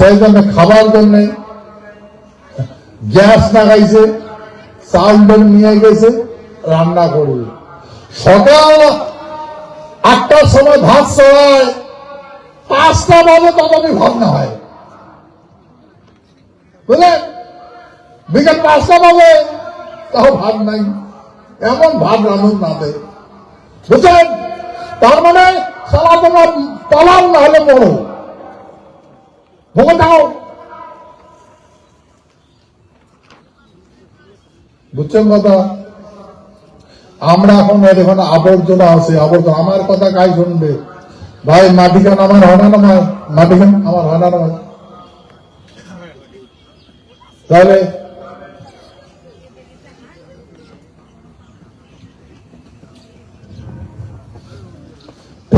প্রয়োজনে খাবার জন্য গ্যাস লাগাইছে, চাল ডাল নিয়ে গেছে, রান্না করবে। সকাল 8টার সময় ভাত চড়ায়, 5টা বাজে ততদিন ভাত না হয়, বুঝলেন? বিকেল 5টা বাজে তাও ভাত নাই, এমন ভাত রান্না না দেয়, বুঝলেন? তার মানে সারা তোমরা পালাম না হলে মরো, ভোগে দাও, বুঝছেন কথা? আমরা এখন এখানে আবর্জনা আছে, আবর্জনা। আমার কথা কাই শুনবে ভাই? মাটি খান আমার হয় না নয়, মাটি খান আমার হয় না নয়, তাহলে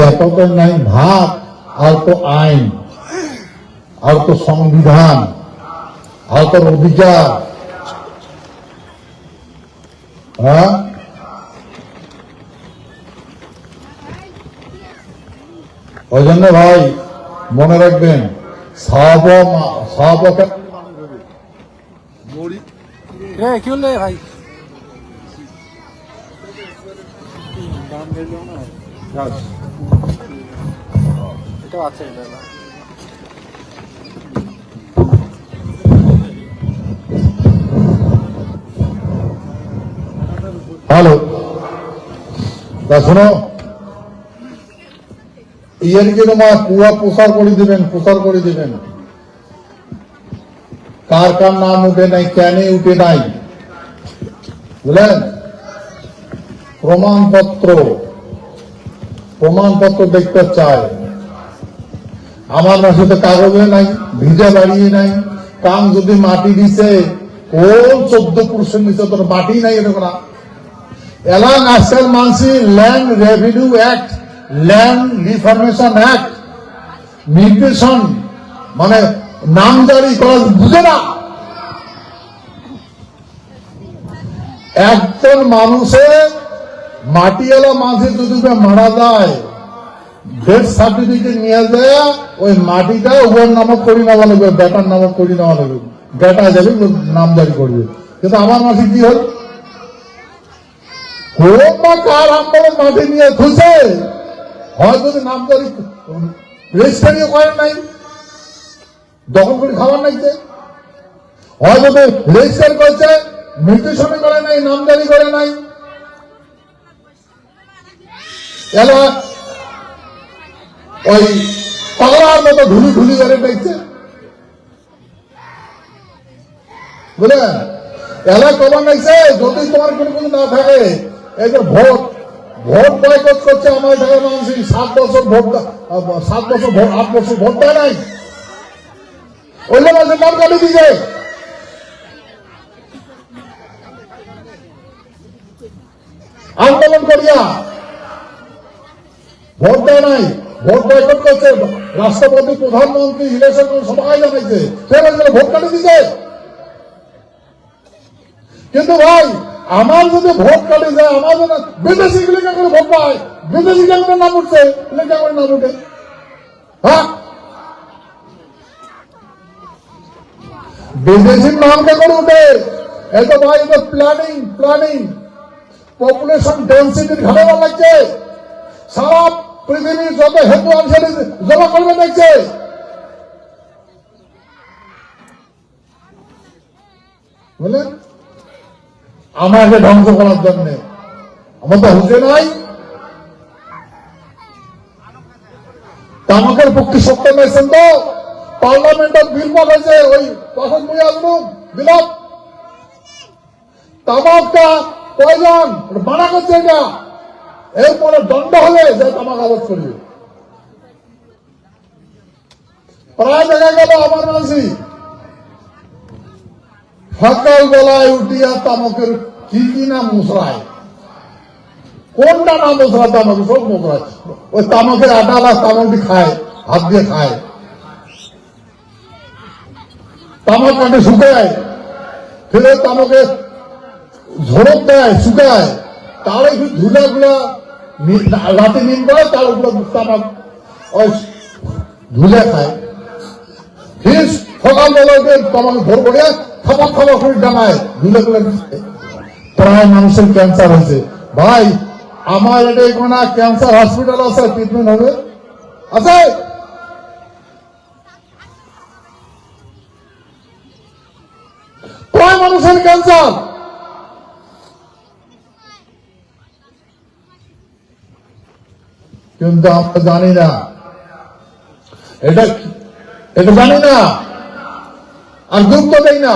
এত তো নাই ভাত, আর তো আইন, আর তো সংবিধান, আর তোর অধিকার। হ্যাঁ, ওই জন্য ভাই মনে রাখবেন, কি হলে ভাই এটা আছে হ্যালো, তা শোনো, ইয়ারকে তোমার পুরা প্রচার করে দিবেন, প্রচার করে দিবেন। কার কার নাম উঠে নাই, কেন উঠে নাই, বুঝলেন? প্রমাণপত্র দেখতে চায়। আমার মাসে তো কাগজে নাই, ভিজা বাড়িয়ে নাই। কাম যদি মাটি দিছে, কোন 14% নিচে তোর মাটি নাই, এরকম না। এলাং আজকাল মানসি land revenue act, land reformation act, নির্দেশন মানে নামজারি করা বুঝে না। একজন মানুষের মাটিওয়ালা মানুষের যদি মারা যায়, ডেথ সার্টিফিকেট নিয়ে যায়, ওই মাটিটা ওর নামক করি নেওয়া লাগবে, বেটার নামক করি নেওয়া লাগবে, বেটা যাবে নামজারি করবে। কিন্তু আমার মাসে কি হল, কার আমলে মাটি নিয়ে খুঁজে হয়, যদি নামজারি রেজিস্ট্রিও করেন নাই, দখল করে খাবার নাইছে, হয় যদি রেজিস্টার করছে, মিউটেশন করে নাই, নামজারি করে নাই, এলা ওই পাগলার মতো ধুলি ধুলি করে দেখছে, বুঝলেন? এলা কমান নাইছে। যদি তোমার কোনো কিছু না থাকে, এই যে ভোট বয়কট করছে আমার ঢাকার মানুষ, 7 বছর ভোট, 8 বছর ভোট দেয় নাই, ওই মানুষের নাম কাটি দিছে। আন্দোলন করিয়া ভোট দেয় নাই, ভোট বয়কট করছে, রাষ্ট্রপতি প্রধানমন্ত্রী ইলেকশন সবাই জানাইছে, ভোট কাটি দিছে। কিন্তু ভাই আমার যদি ভোট কাটে যায়, আমার যদি বিদেশি লেখা করে ভোট পায়, বিদেশি লেখা নাম উঠছে, লেখা করে নাম উঠে, হ্যাঁ, বিদেশির নাম কে করে উঠে। এই তো ভাই প্ল্যানিং পপুলেশন ডেন্সিটির ঘাটানো লাগছে, সারা পৃথিবীর যত হিন্দু অঞ্চলে জমা করবে দেখছে, বুঝলেন? আমাকে ধ্বংস করার জন্য। আমার তো হুঁকে নাই, তামাকের পক্ষে সত্য মেয়েছেন তো, পার্লামেন্টের বিল পাস হয়েছে, ওই পাশন বিল, তামাকটা প্রয়োজন মানা করছে, এটা এরপরে দণ্ড হলে যে তামাক আবাদ করবে। প্রায় দেখা গেল আমার মানসি সকাল বেলায় উঠিয়া তামাকের কি না মুসরায়, কোনটা না মুসরা, তামাক সব মুসরায়, ওই তামাকের আটালা তামাকটি খায়, হাত দিয়ে খায়, তামাক কাটে শুকায়, ফেলে তামাকে ঝড়ক দেয়, শুকায়, তার একটু ধুলা গুলা রাতে নিন করে, তার উপরে তামাক ওই ধুলে খায়। ফির সকালবেলা উঠে তোমাকে ভোর করে খাবার খাবার করে জানায় ধুলে তুলে প্রায় মানুষের ক্যান্সার হয়েছে। ভাই আমার এটা কোনো ক্যান্সার হসপিটাল আছে, ট্রিটমেন্ট হবে আছে? প্রায় মানুষের ক্যান্সার। কিন্তু আমরা জানি না, এটা এটা জানি না আর গুরুত্ব দেই না।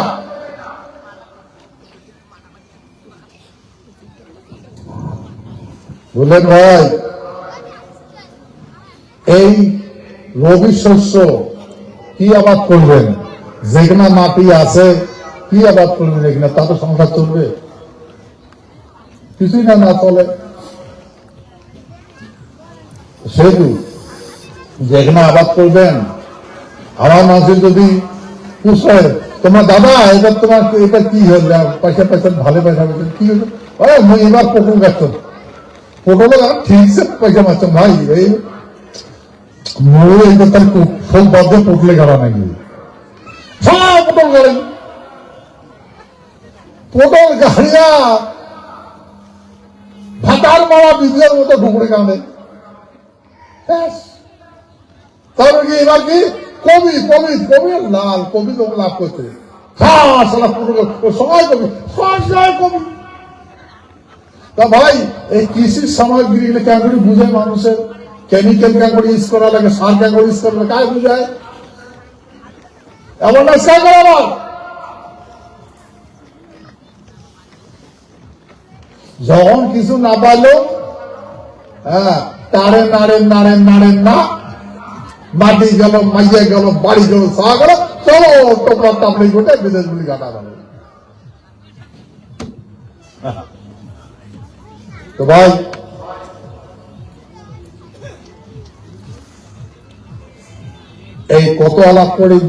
বুঝলেন ভাই, এই রবি শস্য কি আবাদ করবেন? যেখানে মাটি আছে কি আবাদ করবেন? এখানে তা তো সংসার চলবে? কিছুই না, না চলে। সেহেতু যেখানে আবাদ করবেন, আমার মাঝে যদি পুষে তোমার দাদা এবার তোমার এটা কি হল, পয়সা পয়সা ভালো পয়সা পেয়েছেন কি হলো, এবার পটল গাছ পটল ঠিক সে পয়সা পাচ্ছেন ভাই। এই এই তার ফুল বাদে পটলে গাড়া নাকি সব পটল গাড়েন, পটল গাড়িয়া ভাতার মারা বিজয়ের মতো ঢুকরে কাঁদে। তারপর কি এবার কি কবি কবি কবি লাল কবি তো লাভ করছে সবাই কবি সবাই কবি। তা ভাই এই কৃষির সামগ্রী কেন করে বুঝায় মানুষের? কেমিক্যাল কেন করে ইউজ করা লাগে, সার কেন করে ইউজ করা লাগে, কায় বুঝায়? এমন না সার করা আমার যখন কিছু না পাইলো, হ্যাঁ তাড়েন নাড়েন নাড়েন নাড়েন না, মাটি গেল, মাইয়া গেল, বাড়ি গেল, চা গেল, চলো টোপলা টাপড়ি গোটে বিদেশ গুলি কাটা গেল। তো ভাই এই কত আলাপ করি,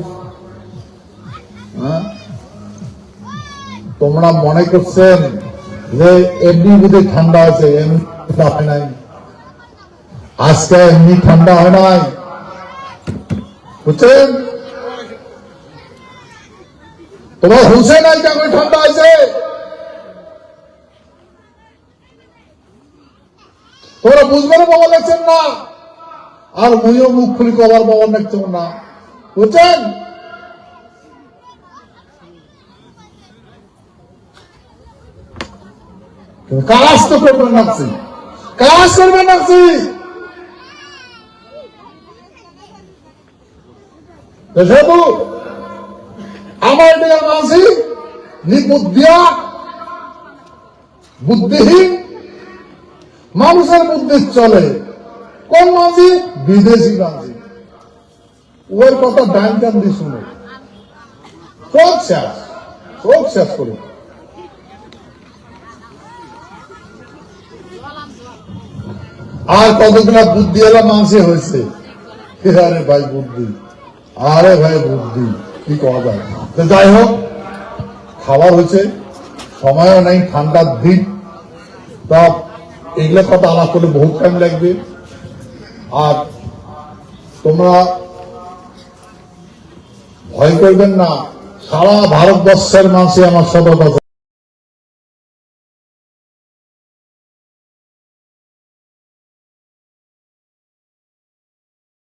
তোমরা মনে করছেন যে এমনি বুঝে ঠান্ডা আছে, এমনি হয় নাই। আজকে এমনি ঠান্ডা হয় নাই, বুঝছেন? তোমার হুসেন নাই কেমন ঠান্ডা আছে? তোমরা বুঝবে না, বাবা দেখছেন না, আর মুইও মুখ খুলি কবার বাবা দেখছেন না, বুঝছেন? কাজ তো করবেন নাকছি, কাজ করবেন নাকছি। সেহেতু আমার দিকে মাঝি নিবুদ্ধিয়া বুদ্ধিহীন মানুষের বুদ্ধি চলে। কোন মাঝি? বিদেশি মাঝি। ওর কথা ডান কান দিয়ে শুনে সব শেষ করে। আর কতগুলা বুদ্ধি এলা মাঝে হয়েছে, আরে ভাই বুদ্ধি, আরে ভাই বুদ্ধি কি করা যায়। যাই হোক, খাবার হয়েছে, সময়ও নাই, ঠান্ডার দিন, তা এগুলো কথা আলাপ করে বহুত টাইম লাগবে। আর তোমরা ভয় করবেন না, সারা ভারতবর্ষের মানুষই আমার সতর্ক